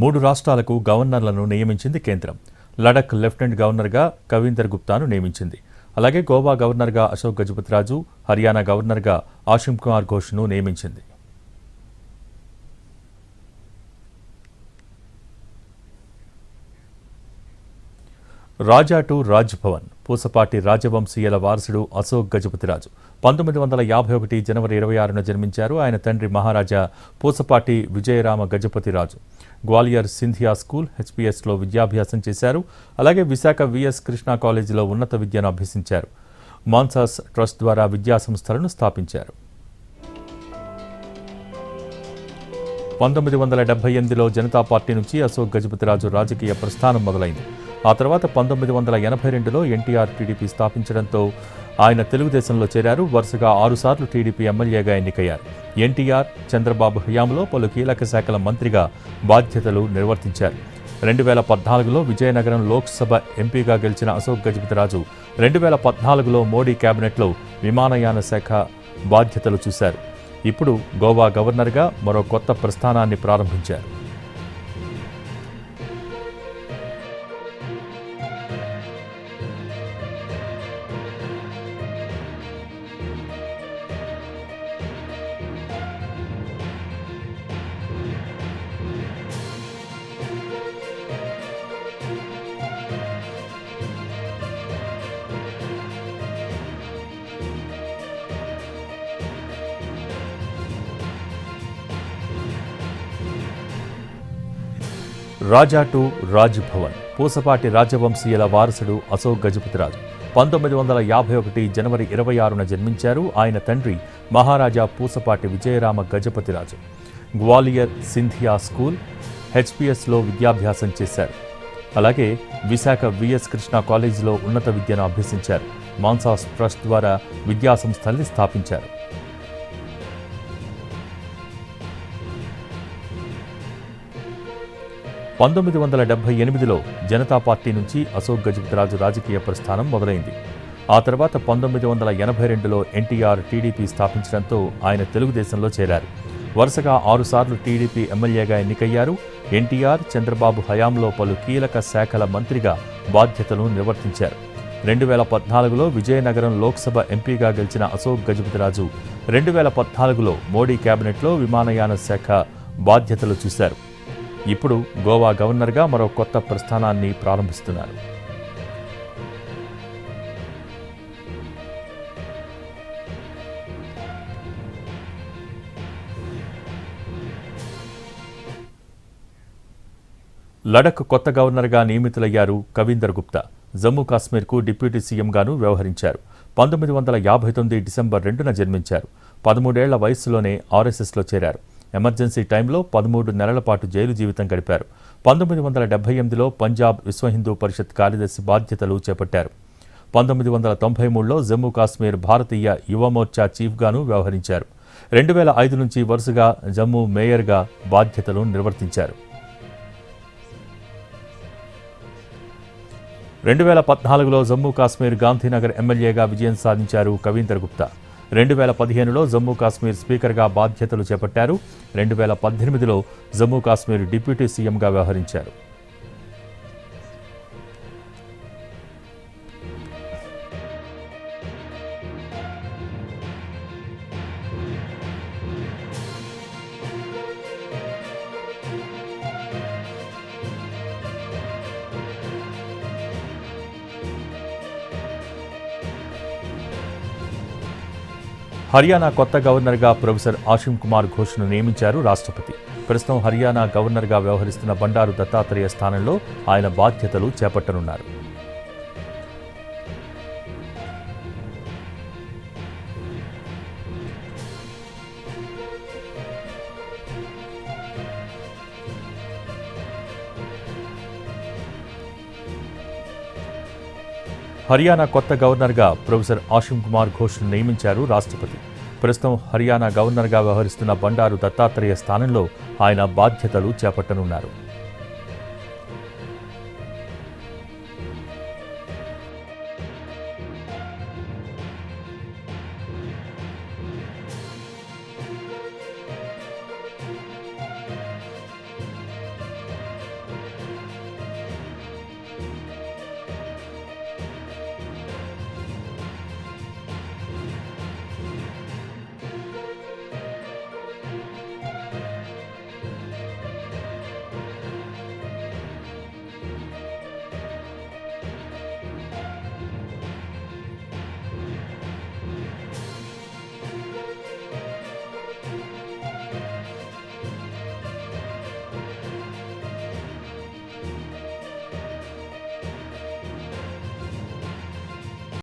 3 రాష్ట్రాలకు గవర్నర్లను నియమించింది కేంద్రం. లడఖ్ లెఫ్టినెంట్ గవర్నర్గా కవీందర్ గుప్తాను నియమించింది. అలాగే గోవా గవర్నర్గా అశోక్ గజపతిరాజు, హర్యానా గవర్నర్గా ఆసిమ్ కుమార్ ఘోష్ను నియమించింది. రాజా టు రాజ్ భవన్ పూసపాటి రాజవంశీయుల వారసుడు అశోక్ గజపతిరాజు 1951 జనవరి 26న జన్మించారు. ఆయన తండ్రి మహారాజా పూసపాటి విజయరామ గజపతిరాజు గ్వాలియర్ సింధియా స్కూల్ హెచ్పిఎస్లో విద్యాభ్యాసం చేశారు. అలాగే విశాఖ విఎస్ కృష్ణా కాలేజీలో ఉన్నత విద్యను అభ్యసించారు. మాన్సాస్ ట్రస్ట్ ద్వారా విద్యాసంస్థలను స్థాపించారు. 1978లో జనతా పార్టీ నుంచి అశోక్ గజపతిరాజు రాజకీయ ప్రస్థానం మొదలైంది. ఆ తర్వాత 1982లో ఎన్టీఆర్ టీడీపీ స్థాపించడంతో ఆయన తెలుగుదేశంలో చేరారు. వరుసగా 6 సార్లు టీడీపీ ఎమ్మెల్యేగా ఎన్నికయ్యారు. ఎన్టీఆర్, చంద్రబాబు హయాంలో పలు కీలక శాఖల మంత్రిగా బాధ్యతలు నిర్వర్తించారు. 2014లో విజయనగరం లోక్సభ ఎంపీగా గెలిచిన అశోక్ గజపతిరాజు 2014లో మోడీ కేబినెట్లో విమానయాన శాఖ బాధ్యతలు చూశారు. ఇప్పుడు గోవా గవర్నర్గా మరో కొత్త ప్రస్థానాన్ని ప్రారంభించారు. రాజా టు రాజ్ భవన్ పూసపాటి రాజవంశీయుల వారసుడు అశోక్ గజపతిరాజు 1951 జనవరి 26న జన్మించారు. ఆయన తండ్రి మహారాజా పూసపాటి విజయరామ గజపతిరాజు గ్వాలియర్ సింధియా స్కూల్ హెచ్పిఎస్లో విద్యాభ్యాసం చేశారు. అలాగే విశాఖ విఎస్ కృష్ణా కాలేజీలో ఉన్నత విద్యను అభ్యసించారు. మాన్సాస్ ట్రస్ట్ ద్వారా విద్యాసంస్థల్ని స్థాపించారు. 1978లో జనతా పార్టీ నుంచి అశోక్ గజపతిరాజు రాజకీయ ప్రస్థానం మొదలైంది. ఆ తర్వాత 1982లో ఎన్టీఆర్ టీడీపీ స్థాపించడంతో ఆయన తెలుగుదేశంలో చేరారు. వరుసగా 6 సార్లు టీడీపీ ఎమ్మెల్యేగా ఎన్నికయ్యారు. ఎన్టీఆర్, చంద్రబాబు హయాంలో పలు కీలక శాఖల మంత్రిగా బాధ్యతలు నిర్వర్తించారు. 2014లో విజయనగరం లోక్సభ ఎంపీగా గెలిచిన అశోక్ గజపతిరాజు 2014లో మోడీ కేబినెట్లో విమానయాన శాఖ బాధ్యతలు చూశారు. ఇప్పుడు గోవా గవర్నర్గా మరో కొత్త ప్రస్థానాన్ని ప్రారంభిస్తున్నారు. లడఖ్ కొత్త గవర్నర్గా నియమితులయ్యారు కవీందర్ గుప్తా. జమ్మూ కాశ్మీర్కు డిప్యూటీ సీఎంగానూ వ్యవహరించారు. 1959 డిసెంబర్ 2న జన్మించారు. 13 ఏళ్ల వయస్సులోనే ఆర్ఎస్ఎస్లో చేరారు. ఎమర్జెన్సీ టైంలో 13 నెలల పాటు జైలు జీవితం గడిపారు. 1978లో పంజాబ్ విశ్వ హిందూ పరిషత్ కార్యదర్శి బాధ్యతలు చేపట్టారు. 1993లో జమ్మూ కాశ్మీర్ భారతీయ యువమోర్చా చీఫ్గానూ వ్యవహరించారు. 2005 నుంచి వరుసగా జమ్మూ మేయర్గా బాధ్యతలు నిర్వర్తించారు. 2014లో జమ్మూ కాశ్మీర్ గాంధీనగర్ ఎమ్మెల్యేగా విజయం సాధించారు కవీందర్ గుప్తా. 2015లో జమ్మూ కాశ్మీర్ స్పీకర్గా బాధ్యతలు చేపట్టారు. 2018లో జమ్మూ కాశ్మీర్ డిప్యూటీ సీఎంగా వ్యవహరించారు. హర్యానా కొత్త గవర్నర్గా ప్రొఫెసర్ ఆసిమ్ కుమార్ ఘోష్ను నియమించారు రాష్ట్రపతి. ప్రస్తుతం హర్యానా గవర్నర్గా వ్యవహరిస్తున్న బండారు దత్తాత్రేయ స్థానంలో ఆయన బాధ్యతలు చేపట్టనున్నారు. హర్యానా కొత్త గవర్నర్గా ప్రొఫెసర్ ఆసిమ్ కుమార్ ఘోష్ను నియమించారు రాష్ట్రపతి. ప్రస్తుతం హర్యానా గవర్నర్గా వ్యవహరిస్తున్న బండారు దత్తాత్రేయ స్థానంలో ఆయన బాధ్యతలు చేపట్టనున్నారు.